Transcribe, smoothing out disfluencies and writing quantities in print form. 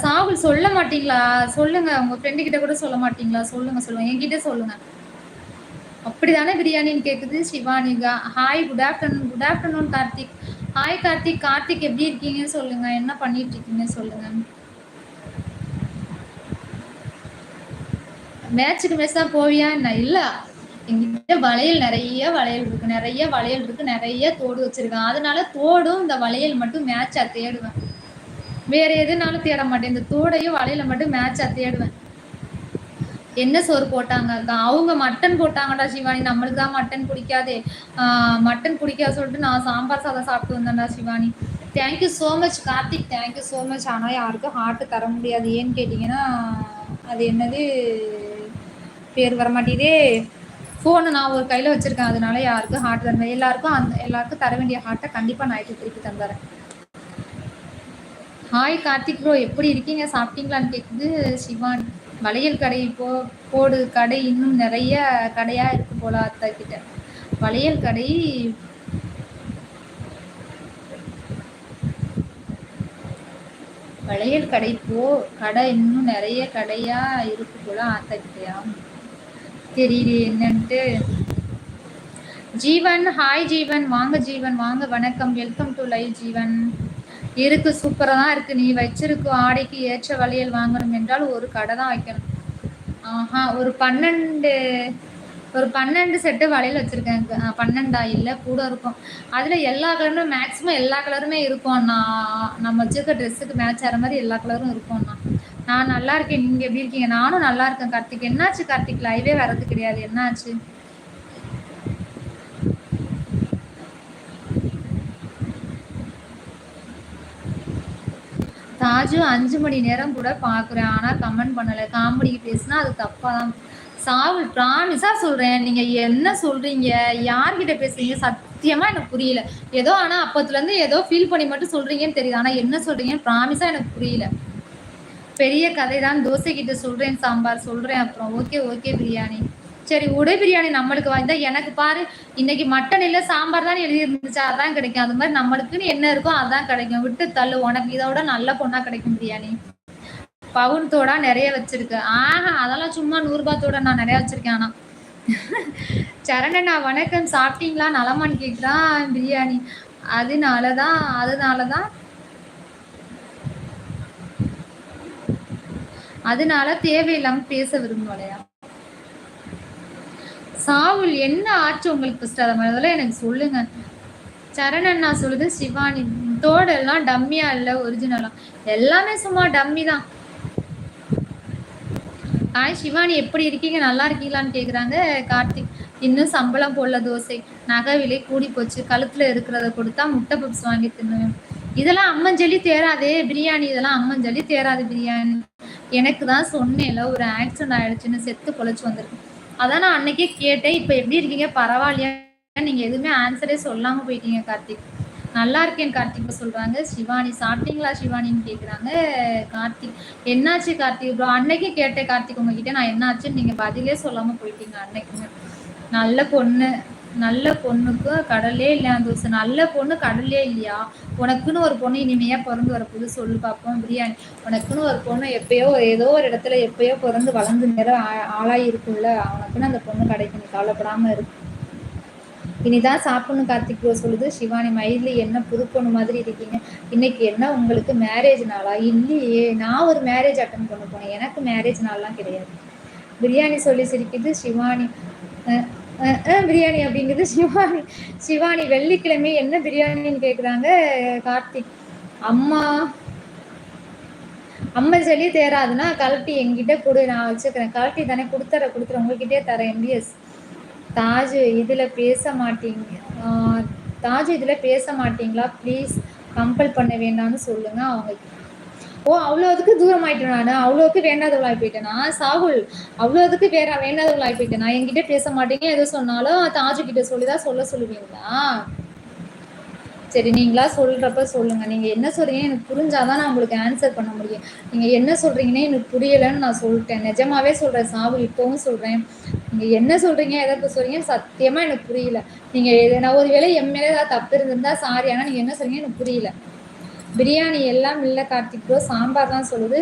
சாகுல் சொல்ல மாட்டீங்களா? சொல்லுங்க. உங்க ஃப்ரெண்டு கிட்ட கூட சொல்ல மாட்டீங்களா? சொல்லுங்க, சொல்லுங்க. என்கிட்ட சொல்லுங்க. அப்படிதானே பிரியாணின்னு கேக்குது Shivani. Hi, good afternoon. Good afternoon Karthik. Hi Karthik. Karthik எப்படி இருக்கீங்க சொல்லுங்க. என்ன பண்ணிட்டு இருக்கீங்க சொல்லுங்க. மேட்சுக்கு மேட்ச் தான் போவியா என்ன? இல்ல, எங்கிட்ட வளையல் நிறைய வளையல் இருக்கு, நிறைய தோடு வச்சிருக்கேன். அதனால தோடும் இந்த வளையல் மட்டும் மேட்சா தேடுவேன். வேற எதுனாலும் தேட மாட்டேன். இந்த தோடையும் வளையல மட்டும் மேட்சா தேடுவேன். என்ன சோறு போட்டாங்க? அவங்க மட்டன் போட்டாங்கடா சிவானி. நம்மளுக்கு தான் மட்டன் பிடிக்காதே. மட்டன் பிடிக்காது சொல்லிட்டு நான் சாம்பார் சாதம் சாப்பிட்டு வந்தேன்டா Shivani. Thank you so much Karthik. Thank you so much. ஆனால் யாருக்கும் ஹார்ட் தர முடியாது. ஏன்னு கேட்டிங்கன்னா அது என்னது பேர் வர மாட்டேதே. ஃபோனு நான் ஒரு கையில் வச்சுருக்கேன். அதனால யாருக்கும் ஹார்ட் தரேன். எல்லாருக்கும் தர வேண்டிய ஹார்ட்டை கண்டிப்பாக நைட்டு திருப்பி தந்துறேன். ஹாய் கார்த்திக் ப்ரோ, எப்படி இருக்கீங்க? சாப்பிட்டீங்களான்னு கேட்குது சிவானி. வளையல் கடை போடு. கடை இன்னும் நிறைய கடையா இருக்கு போல அத்தா கிட்ட. வளையல் கடை கடை இன்னும் நிறைய கடையா இருக்கு போல அத்தா கிட்டயா? தெரியல என்னன்ட்டு. ஜீவன், ஹாய் ஜீவன். வாங்க ஜீவன், வாங்க. வணக்கம், வெல்கம் டு லைவ் ஜீவன். இருக்கு, சூப்பரா தான் இருக்கு. நீ வச்சிருக்கு ஆடைக்கு ஏற்ற வளையல் வாங்கணும் என்றால் ஒரு கடை தான் வைக்கணும். ஆஹா, ஒரு 12 செட்டு வளையல் வச்சிருக்கேன். 12 இல்ல கூட இருக்கும். அதுல எல்லா கலருமே, மேக்ஸிமம் எல்லா கலருமே இருக்கும். நம்ம வச்சிருக்க ட்ரெஸ்ஸுக்கு மேட்ச் ஆகிற மாதிரி எல்லா கலரும் இருக்கும்ண்ணா. நான் நல்லா இருக்கேன். நீங்க எப்படி இருக்கீங்க? நானும் நல்லா இருக்கேன் கார்த்திக். என்னாச்சு கார்த்திக்? லைவே வர்றது கிடையாது. என்னாச்சு? தாஜு 5 மணி நேரம் கூட பார்க்குறேன், ஆனால் கமெண்ட் பண்ணலை. காமெடிக்கு பேசுனா அது தப்பாக தான். சாகுல், ப்ராமிஸாக சொல்கிறேன். நீங்கள் என்ன சொல்கிறீங்க? யார்கிட்ட பேசுறீங்க? சத்தியமாக எனக்கு புரியல. ஏதோ ஆனால் அப்பத்துலேருந்து ஏதோ ஃபீல் பண்ணி மட்டும் சொல்கிறீங்கன்னு தெரியுது. ஆனால் என்ன சொல்கிறீங்கன்னு ப்ராமிஸாக எனக்கு புரியல. பெரிய கதை தான். தோசை கிட்ட சொல்கிறேன், சாம்பார் சொல்கிறேன். அப்புறம் ஓகே பிரியாணி. சரி, உடை பிரியாணி நம்மளுக்கு வாய்ந்தா. எனக்கு பாரு, இன்னைக்கு மட்டன் இல்லை சாம்பார் தான் எழுதி இருந்துச்சு, அதான் கிடைக்கும். அது மாதிரி நம்மளுக்குன்னு என்ன இருக்கோ அதான் கிடைக்கும். விட்டு தள்ளு. உனக்கு இதோட நல்ல பொண்ணா கிடைக்கும் பிரியாணி. பவுன் தோடா நிறைய வச்சிருக்கு. அதெல்லாம் சும்மா 100 ரூபாய் தோட நான் நிறைய வச்சிருக்கேன். ஆனா சரணண்ணா வணக்கம். சாப்பிட்டீங்களா? நலமான்னு கேட்குறான் பிரியாணி. அதனால தேவையில்லாம பேச விரும்பலையா? சாவுல், என்ன ஆச்சு உங்களுக்கு ஃபர்ஸ்ட்? அதை முதல்ல எனக்கு சொல்லுங்க. சரணண்ணா சொல்லுது சிவானி, தோடெல்லாம் டம்மியா இல்லை, ஒரிஜினலா? எல்லாமே சும்மா டம்மி தான். ஹாய் சிவானி, எப்படி இருக்கீங்க? நல்லா இருக்கீங்களான்னு கேட்குறாங்க கார்த்திக். இன்னும் சம்பளம் போடல. தோசை நகை விலை கூடி போச்சு. கழுத்துல இருக்கிறத கொடுத்தா முட்டை பப்ஸ் வாங்கி தின்னுவேன். இதெல்லாம் அம்மஞ்சொல்லி தேராதே பிரியாணி. இதெல்லாம் அம்மஞ்சொல்லி தேராது பிரியாணி. எனக்கு தான் சொன்னேன்ல, ஒரு ஆக்சிடென்ட் ஆயிடுச்சுன்னு, செத்து பொழைச்சு வந்திருக்கு. அதான் நான் அன்னைக்கே கேட்டேன். இப்போ எப்படி இருக்கீங்க? பரவாயில்லையா? நீங்க எதுவுமே ஆன்சரே சொல்லாம போயிட்டீங்க கார்த்திக். நல்லா இருக்கேன் கார்த்திக் சொல்றாங்க. சிவானி, சாப்பிட்டீங்களா சிவானின்னு கேட்குறாங்க கார்த்திக். என்னாச்சு கார்த்திக் ப்ரோ? அன்னைக்கு கேட்டேன் கார்த்திக் உங்ககிட்ட, நான் என்னாச்சுன்னு. நீங்க பதிலே சொல்லாம போயிட்டீங்க அன்னைக்குமே. நல்ல பொண்ணுக்கு கடலே இல்லையா தோசை? நல்ல பொண்ணு கடலே இல்லையா? உனக்குன்னு ஒரு பொண்ணு இனிமையா பிறந்து வரப்போது சொல்லு பார்ப்போம் பிரியாணி. உனக்குன்னு ஒரு பொண்ணு எப்பயோ ஏதோ ஒரு இடத்துல எப்பயோ பிறந்து வளர்ந்து நேரம் ஆளாகி இருக்கும்ல, அவனுக்குன்னு அந்த பொண்ணு கிடைக்கும். நீ கவலைப்படாம இருக்கு. இனிதான் சாப்பிடணும் கார்த்திக் ப்ரோ சொல்லுது சிவானி. மயிலி, என்ன புது பொண்ணு மாதிரி இருக்கீங்க. இன்னைக்கு என்ன உங்களுக்கு மேரேஜ் நாளா? இல்லையே, நான் ஒரு மேரேஜ் அட்டன் பண்ண போனேன். எனக்கு மேரேஜ் நாள்லாம் கிடையாது. பிரியாணி சொல்லி சிரிக்குது சிவானி. பிரியாணி அப்படிங்கிறது சிவானி. வெள்ளிக்கிழமை என்ன பிரியாணின்னு கேட்குறாங்க கார்த்திக். அம்மா சொல்லி தேராதுன்னா கழட்டி என்கிட்ட கொடு, நான் வச்சுக்கிறேன். கழட்டி தானே? கொடுத்துற உங்ககிட்டே தரேன். எம்பிஎஸ். தாஜு, இதில் பேச மாட்டீங்களா ப்ளீஸ்? கம்பல் பண்ண வேண்டாம்னு சொல்லுங்க அவங்க. ஓ, அவ்வளோதுக்கு தூரம் ஆயிட்டேன் நான். அவ்வளோக்கு வேண்டாதவளாகி போயிட்டேனா சாகுல்? அவ்வளோதுக்கு வேண்டாதவளாகி போயிட்டேனா? என்கிட்ட பேச மாட்டீங்க, எது சொன்னாலும் தாஜு கிட்ட சொல்லிதான் சொல்லுவீங்களா? சரி, நீங்களா சொல்றப்ப சொல்லுங்க. நீங்க என்ன சொல்றீங்க எனக்கு புரிஞ்சாதான் நான் உங்களுக்கு ஆன்சர் பண்ண முடியும். நீங்க என்ன சொல்றீங்கன்னே எனக்கு புரியலன்னு நான் சொல்லிட்டேன். நிஜமாவே சொல்றேன் சாகுல், இப்பவும் சொல்றேன். நீங்க என்ன சொல்றீங்க, எதற்கு சொல்றீங்க, சத்தியமா எனக்கு புரியல. நீங்க நான் ஒருவேளை என் மேல ஏதாவது தப்பு இருந்திருந்தா சாரி. ஆனா நீங்க என்ன சொல்றீங்க எனக்கு புரியல. பிரியாணி எல்லாம் இல்ல கார்த்திக் ப்ரோ. சாம்பார் தான் சொல்லுது.